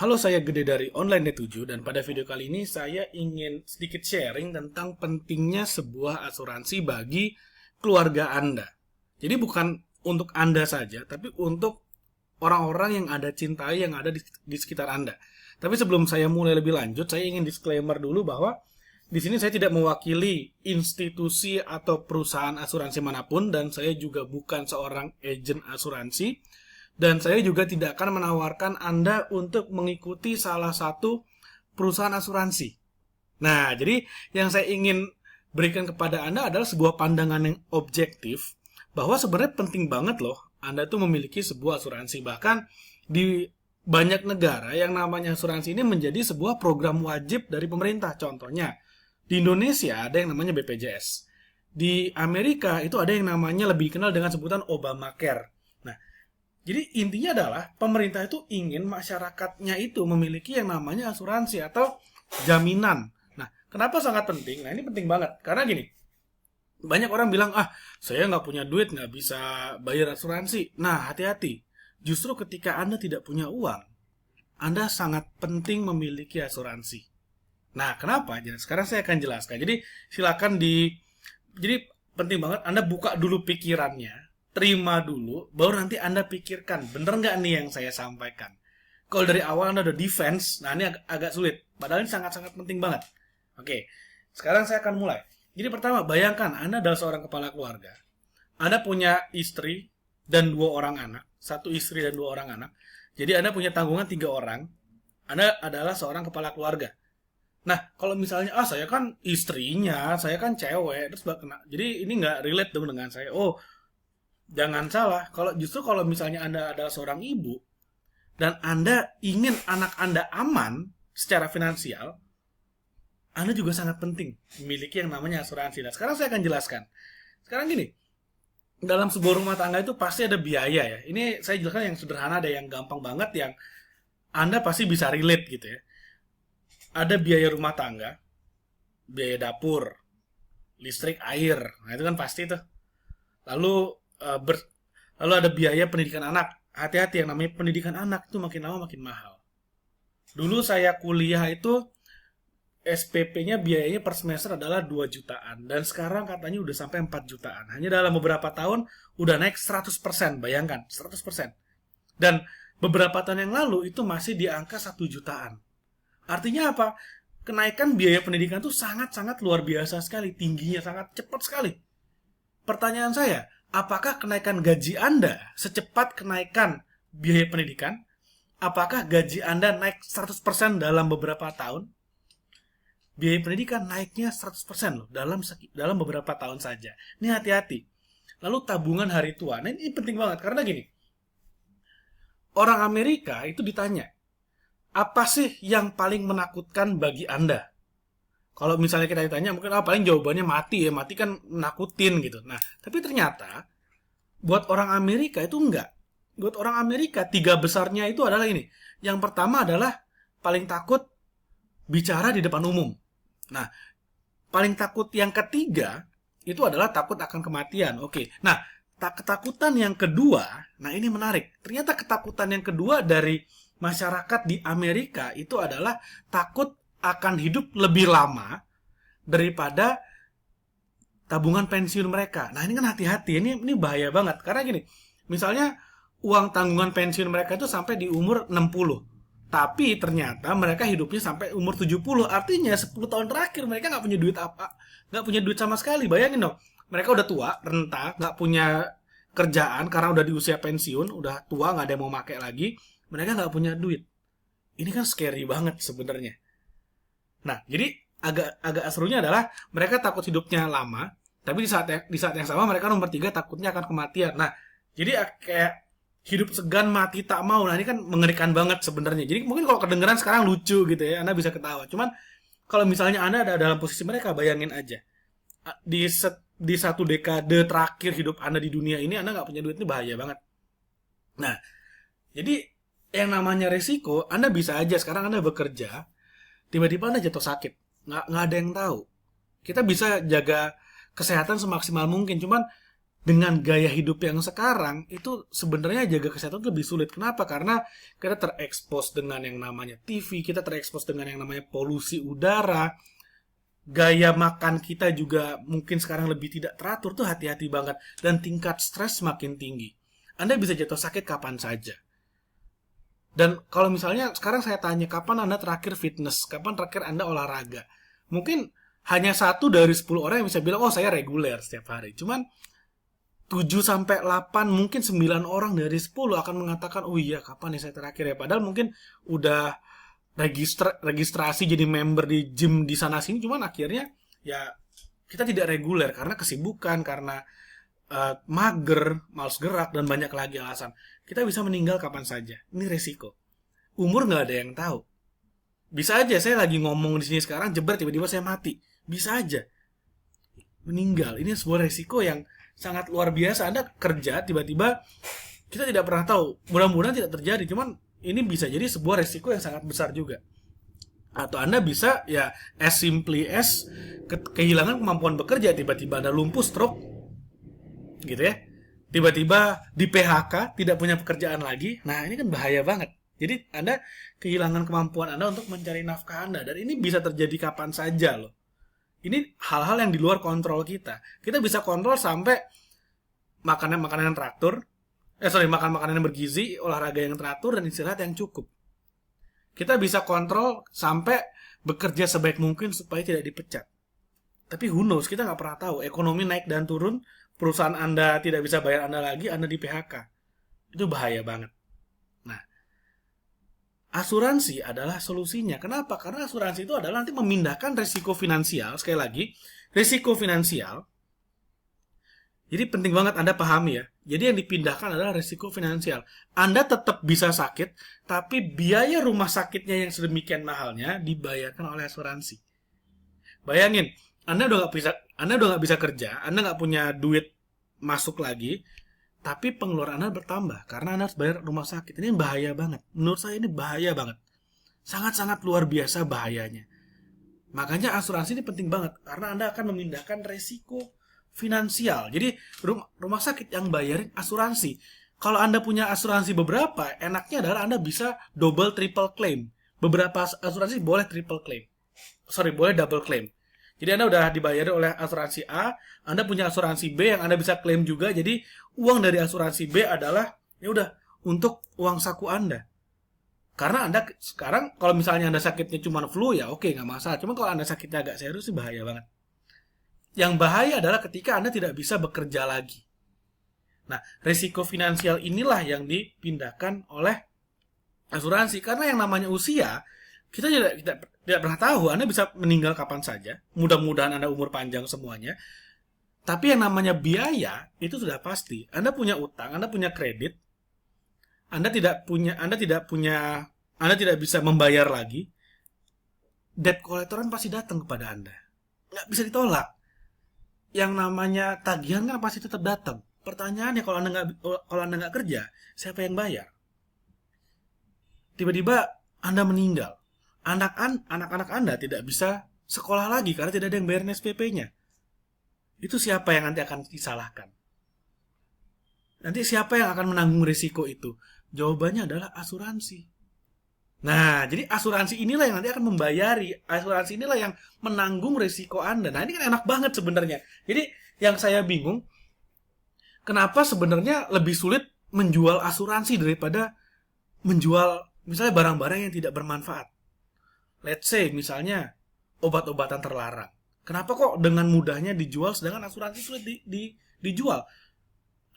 Halo, saya Gede dari Online Net 7 dan pada video kali ini saya ingin sedikit sharing tentang pentingnya sebuah asuransi bagi keluarga Anda. Jadi bukan untuk Anda saja, tapi untuk orang-orang yang Anda cintai yang ada di sekitar Anda. Tapi sebelum saya mulai lebih lanjut, saya ingin disclaimer dulu bahwa di sini saya tidak mewakili institusi atau perusahaan asuransi manapun dan saya juga bukan seorang agen asuransi. Dan saya juga tidak akan menawarkan Anda untuk mengikuti salah satu perusahaan asuransi. Nah, jadi yang saya ingin berikan kepada Anda adalah sebuah pandangan yang objektif bahwa sebenarnya penting banget loh Anda tuh memiliki sebuah asuransi. Bahkan di banyak negara yang namanya asuransi ini menjadi sebuah program wajib dari pemerintah. Contohnya, di Indonesia ada yang namanya BPJS. Di Amerika itu ada yang namanya lebih dikenal dengan sebutan Obamacare. Nah, jadi intinya adalah pemerintah itu ingin masyarakatnya itu memiliki yang namanya asuransi atau jaminan. Nah, kenapa sangat penting? Nah, ini penting banget. Karena gini, banyak orang bilang, saya nggak punya duit, nggak bisa bayar asuransi. Nah, hati-hati. Justru ketika Anda tidak punya uang, Anda sangat penting memiliki asuransi. Nah, kenapa? Jadi, sekarang saya akan jelaskan. Jadi, jadi penting banget Anda buka dulu pikirannya. Terima dulu, baru nanti Anda pikirkan, bener nggak nih yang saya sampaikan. Kalau dari awal Anda udah defense, nah ini agak sulit. Padahal ini sangat-sangat penting banget. Oke, sekarang saya akan mulai. Jadi pertama, bayangkan Anda adalah seorang kepala keluarga. Anda punya istri dan 2 orang anak. 1 istri dan 2 orang anak. Jadi Anda punya tanggungan 3 orang. Anda adalah seorang kepala keluarga. Nah, kalau misalnya, saya kan istrinya, saya kan cewek, terus jadi ini nggak relate dong dengan saya. Oh, jangan salah, kalau misalnya Anda adalah seorang ibu dan Anda ingin anak Anda aman secara finansial, Anda juga sangat penting memiliki yang namanya asuransi. Nah, sekarang saya akan jelaskan. Sekarang gini, dalam sebuah rumah tangga itu pasti ada biaya ya. Ini saya jelaskan yang sederhana, ada yang gampang banget yang Anda pasti bisa relate gitu ya. Ada biaya rumah tangga, biaya dapur, listrik, air. Nah, itu kan pasti tuh. Lalu lalu ada biaya pendidikan anak. Hati-hati, yang namanya pendidikan anak itu makin lama makin mahal. Dulu saya kuliah itu SPP-nya biayanya per semester adalah 2 jutaan. Dan sekarang katanya udah sampai 4 jutaan. Hanya dalam beberapa tahun udah naik 100%. Bayangkan, 100%. Dan beberapa tahun yang lalu itu masih di angka 1 jutaan. Artinya apa? Kenaikan biaya pendidikan itu sangat-sangat luar biasa sekali. Tingginya sangat cepat sekali. Pertanyaan saya, apakah kenaikan gaji Anda secepat kenaikan biaya pendidikan? Apakah gaji Anda naik 100% dalam beberapa tahun? Biaya pendidikan naiknya 100% loh dalam beberapa tahun saja. Ini hati-hati. Lalu tabungan hari tua. Nah, ini penting banget karena gini. Orang Amerika itu ditanya, apa sih yang paling menakutkan bagi Anda? Kalau misalnya kita ditanya, mungkin paling jawabannya mati ya. Mati kan menakutin gitu. Nah, tapi ternyata buat orang Amerika itu enggak. Buat orang Amerika, 3 besarnya itu adalah ini. Yang pertama adalah paling takut bicara di depan umum. Nah, paling takut yang ketiga itu adalah takut akan kematian. Oke. Nah, ketakutan yang kedua, nah ini menarik. Ternyata ketakutan yang kedua dari masyarakat di Amerika itu adalah takut akan hidup lebih lama daripada tabungan pensiun mereka. Nah, ini kan hati-hati, ini bahaya banget. Karena gini, misalnya uang tanggungan pensiun mereka itu sampai di umur 60. Tapi ternyata mereka hidupnya sampai umur 70. Artinya 10 tahun terakhir mereka nggak punya duit nggak punya duit sama sekali. Bayangin dong, mereka udah tua, renta, nggak punya kerjaan karena udah di usia pensiun, udah tua, nggak ada yang mau pakai lagi. Mereka nggak punya duit. Ini kan scary banget sebenarnya. Nah, jadi agak serunya adalah mereka takut hidupnya lama, tapi di saat yang sama mereka nomor 3 takutnya akan kematian. Nah, jadi kayak hidup segan mati tak mau. Nah, ini kan mengerikan banget sebenarnya. Jadi mungkin kalau kedengeran sekarang lucu gitu ya, Anda bisa ketawa. Cuman kalau misalnya Anda ada dalam posisi mereka, bayangin aja. Di 1 dekade terakhir hidup Anda di dunia ini, Anda nggak punya duit, ini bahaya banget. Nah, jadi yang namanya resiko, Anda bisa aja sekarang Anda bekerja, tiba-tiba Anda jatuh sakit. Nggak ada yang tahu. Kita bisa jaga kesehatan semaksimal mungkin, cuman dengan gaya hidup yang sekarang itu sebenarnya jaga kesehatan lebih sulit. Kenapa? Karena kita terekspos dengan yang namanya TV, kita terekspos dengan yang namanya polusi udara, gaya makan kita juga mungkin sekarang lebih tidak teratur, tuh hati-hati banget, dan tingkat stres makin tinggi. Anda bisa jatuh sakit kapan saja. Dan kalau misalnya sekarang saya tanya kapan Anda terakhir fitness, kapan terakhir Anda olahraga, mungkin hanya 1 dari 10 orang yang bisa bilang, oh saya reguler setiap hari. Cuman 7 sampai 8, mungkin 9 orang dari 10 akan mengatakan, oh iya kapan nih saya terakhir ya. Padahal mungkin udah registrasi jadi member di gym di sana sini, cuman akhirnya ya kita tidak reguler karena kesibukan, karena mager, malas gerak, dan banyak lagi alasan. Kita bisa meninggal kapan saja. Ini resiko. Umur nggak ada yang tahu. Bisa aja saya lagi ngomong di sini sekarang, jebret tiba-tiba saya mati. Bisa aja meninggal. Ini sebuah resiko yang sangat luar biasa. Anda kerja tiba-tiba kita tidak pernah tahu. Mudah-mudahan tidak terjadi. Cuman ini bisa jadi sebuah resiko yang sangat besar juga. Atau Anda bisa ya as simply as kehilangan kemampuan bekerja, tiba-tiba Anda lumpuh, stroke, gitu ya. Tiba-tiba di PHK, tidak punya pekerjaan lagi. Nah, ini kan bahaya banget. Jadi Anda kehilangan kemampuan Anda untuk mencari nafkah Anda, dan ini bisa terjadi kapan saja loh. Ini hal-hal yang di luar kontrol kita. Kita bisa kontrol sampai makanan yang teratur, makan makanan yang bergizi, olahraga yang teratur, dan istirahat yang cukup. Kita bisa kontrol sampai bekerja sebaik mungkin supaya tidak dipecat. Tapi who knows, kita nggak pernah tahu. Ekonomi naik dan turun, perusahaan Anda tidak bisa bayar Anda lagi, Anda di PHK. Itu bahaya banget. Nah, asuransi adalah solusinya. Kenapa? Karena asuransi itu adalah nanti memindahkan risiko finansial. Sekali lagi, risiko finansial. Jadi penting banget Anda pahami ya. Jadi yang dipindahkan adalah risiko finansial. Anda tetap bisa sakit, tapi biaya rumah sakitnya yang sedemikian mahalnya dibayarkan oleh asuransi. Bayangin, Anda udah nggak bisa kerja, Anda nggak punya duit masuk lagi, tapi pengeluaran Anda bertambah karena Anda harus bayar rumah sakit. Ini bahaya banget. Menurut saya ini bahaya banget. Sangat-sangat luar biasa bahayanya. Makanya asuransi ini penting banget karena Anda akan memindahkan resiko finansial. Jadi rumah sakit yang bayarin asuransi. Kalau Anda punya asuransi beberapa, enaknya adalah Anda bisa double triple claim. Beberapa asuransi boleh triple claim. Boleh double claim. Jadi Anda udah dibayar oleh asuransi A, Anda punya asuransi B yang Anda bisa klaim juga. Jadi uang dari asuransi B adalah ya udah untuk uang saku Anda. Karena Anda sekarang kalau misalnya Anda sakitnya cuma flu ya oke, nggak masalah. Cuma kalau Anda sakitnya agak serius sih bahaya banget. Yang bahaya adalah ketika Anda tidak bisa bekerja lagi. Nah, risiko finansial inilah yang dipindahkan oleh asuransi. Karena yang namanya usia, kita tidak pernah tahu. Anda bisa meninggal kapan saja. Mudah-mudahan Anda umur panjang semuanya. Tapi yang namanya biaya, itu sudah pasti. Anda punya utang, Anda punya kredit. Anda tidak bisa membayar lagi. Debt collector pasti datang kepada Anda. Nggak bisa ditolak. Yang namanya tagihan kan pasti tetap datang. Pertanyaannya kalau Anda nggak kerja, siapa yang bayar? Tiba-tiba Anda meninggal. Anak-anak Anda tidak bisa sekolah lagi karena tidak ada yang bayar SPP-nya. Itu siapa yang nanti akan disalahkan? Nanti siapa yang akan menanggung risiko itu? Jawabannya adalah asuransi. Nah, jadi asuransi inilah yang nanti akan membayari. Asuransi inilah yang menanggung risiko Anda. Nah, ini kan enak banget sebenarnya. Jadi, yang saya bingung, kenapa sebenarnya lebih sulit menjual asuransi daripada menjual misalnya barang-barang yang tidak bermanfaat. Let's say, misalnya, obat-obatan terlarang. Kenapa kok dengan mudahnya dijual, sedangkan asuransi sulit dijual?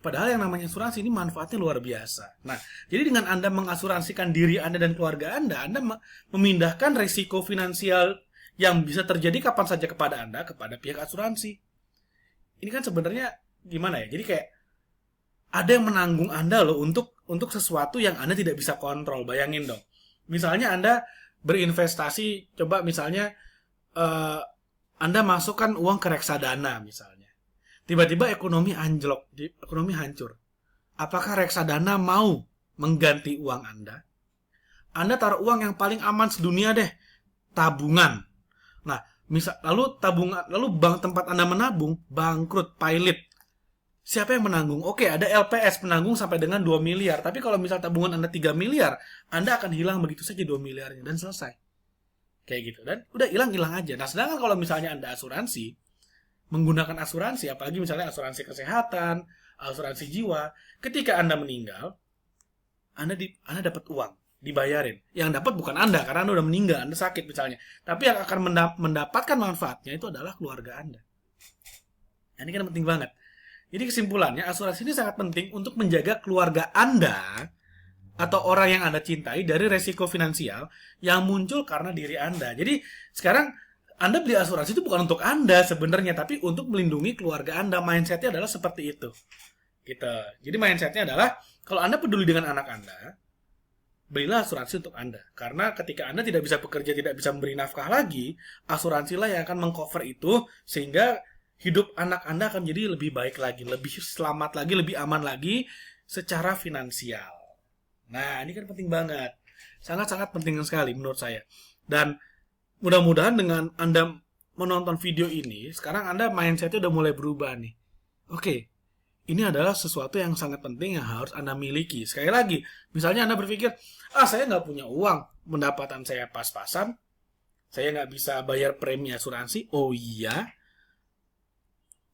Padahal yang namanya asuransi ini manfaatnya luar biasa. Nah, jadi dengan Anda mengasuransikan diri Anda dan keluarga Anda memindahkan risiko finansial yang bisa terjadi kapan saja kepada Anda, kepada pihak asuransi. Ini kan sebenarnya gimana ya? Jadi kayak ada yang menanggung Anda loh untuk sesuatu yang Anda tidak bisa kontrol. Bayangin dong. Misalnya Anda berinvestasi, coba misalnya Anda masukkan uang ke reksadana misalnya. Tiba-tiba ekonomi anjlok, ekonomi hancur. Apakah reksadana mau mengganti uang Anda? Anda taruh uang yang paling aman sedunia deh, tabungan. Nah, lalu bank tempat Anda menabung bangkrut, pailit. Siapa yang menanggung? Oke, ada LPS penanggung sampai dengan 2 miliar. Tapi kalau misal tabungan Anda 3 miliar, Anda akan hilang begitu saja 2 miliarnya. Dan selesai. Kayak gitu. Dan udah hilang-hilang aja. Nah, sedangkan kalau misalnya Anda asuransi, menggunakan asuransi, apalagi misalnya asuransi kesehatan, asuransi jiwa, ketika Anda meninggal, Anda dapat uang, dibayarin. Yang dapat bukan Anda, karena Anda udah meninggal, Anda sakit misalnya. Tapi yang akan mendapatkan manfaatnya itu adalah keluarga Anda. Ini kan penting banget. Jadi kesimpulannya, asuransi ini sangat penting untuk menjaga keluarga Anda atau orang yang Anda cintai dari resiko finansial yang muncul karena diri Anda. Jadi sekarang Anda beli asuransi itu bukan untuk Anda sebenarnya, tapi untuk melindungi keluarga Anda. Mindsetnya adalah seperti itu. Gitu. Jadi mindsetnya adalah, kalau Anda peduli dengan anak Anda, belilah asuransi untuk Anda. Karena ketika Anda tidak bisa bekerja, tidak bisa memberi nafkah lagi, asuransilah yang akan mengcover itu, sehingga hidup anak Anda akan jadi lebih baik lagi, lebih selamat lagi, lebih aman lagi secara finansial. Nah, ini kan penting banget. Sangat-sangat penting sekali menurut saya. Dan mudah-mudahan dengan Anda menonton video ini, sekarang Anda mindsetnya udah mulai berubah nih. Oke, ini adalah sesuatu yang sangat penting yang harus Anda miliki. Sekali lagi, misalnya Anda berpikir, saya nggak punya uang, pendapatan saya pas-pasan, saya nggak bisa bayar premi asuransi. Oh iya,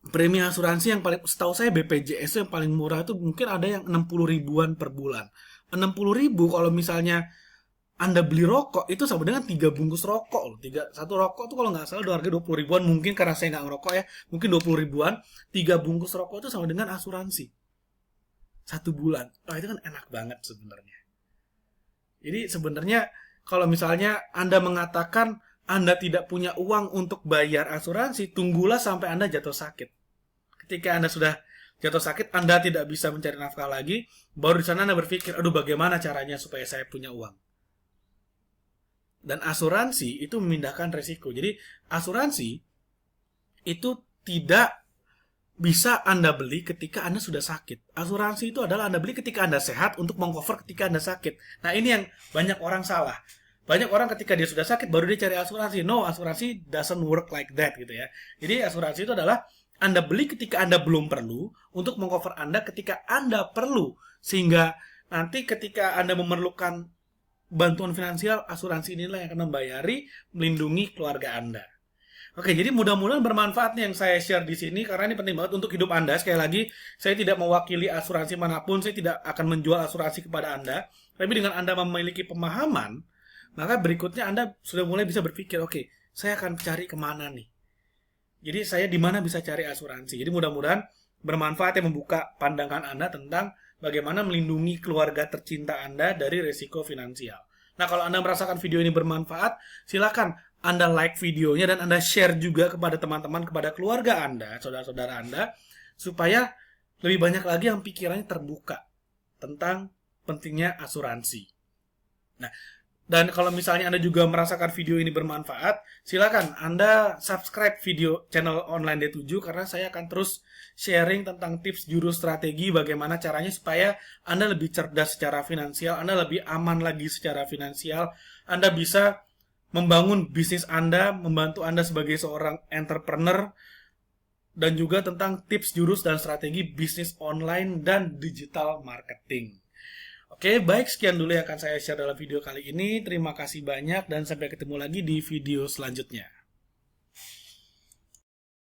premi asuransi yang paling, setahu saya BPJS yang paling murah itu mungkin ada yang 60 ribuan per bulan. 60 ribu kalau misalnya Anda beli rokok itu sama dengan 3 bungkus rokok loh. Satu rokok tuh kalau nggak salah harga 20 ribuan, mungkin karena saya nggak ngerokok ya, mungkin 20 ribuan, 3 bungkus rokok itu sama dengan asuransi. 1 bulan. Itu kan enak banget sebenarnya. Jadi sebenarnya kalau misalnya Anda mengatakan Anda tidak punya uang untuk bayar asuransi, tunggulah sampai Anda jatuh sakit. Ketika Anda sudah jatuh sakit, Anda tidak bisa mencari nafkah lagi, baru di sana Anda berpikir, aduh bagaimana caranya supaya saya punya uang. Dan asuransi itu memindahkan resiko. Jadi asuransi itu tidak bisa Anda beli ketika Anda sudah sakit. Asuransi itu adalah Anda beli ketika Anda sehat untuk mengcover ketika Anda sakit. Nah, ini yang banyak orang salah. Banyak orang ketika dia sudah sakit baru dia cari asuransi. No, asuransi doesn't work like that gitu ya. Jadi asuransi itu adalah Anda beli ketika Anda belum perlu untuk mengcover Anda ketika Anda perlu. Sehingga nanti ketika Anda memerlukan bantuan finansial, asuransi inilah yang akan membayari, melindungi keluarga Anda. Oke, jadi mudah-mudahan bermanfaat nih yang saya share di sini, karena ini penting banget untuk hidup Anda. Sekali lagi, saya tidak mewakili asuransi manapun, saya tidak akan menjual asuransi kepada Anda. Tapi dengan Anda memiliki pemahaman, maka berikutnya Anda sudah mulai bisa berpikir, oke, saya akan cari kemana nih. Jadi saya di mana bisa cari asuransi. Jadi mudah-mudahan bermanfaat yang membuka pandangan Anda tentang bagaimana melindungi keluarga tercinta Anda dari risiko finansial. Nah, kalau Anda merasakan video ini bermanfaat, silakan Anda like videonya dan Anda share juga kepada teman-teman, kepada keluarga Anda, saudara-saudara Anda, supaya lebih banyak lagi yang pikirannya terbuka tentang pentingnya asuransi. Nah, dan kalau misalnya Anda juga merasakan video ini bermanfaat, silakan Anda subscribe video channel Online D7, karena saya akan terus sharing tentang tips jurus strategi bagaimana caranya supaya Anda lebih cerdas secara finansial, Anda lebih aman lagi secara finansial, Anda bisa membangun bisnis Anda, membantu Anda sebagai seorang entrepreneur, dan juga tentang tips jurus dan strategi bisnis online dan digital marketing. Oke, baik, sekian dulu yang akan saya share dalam video kali ini. Terima kasih banyak dan sampai ketemu lagi di video selanjutnya.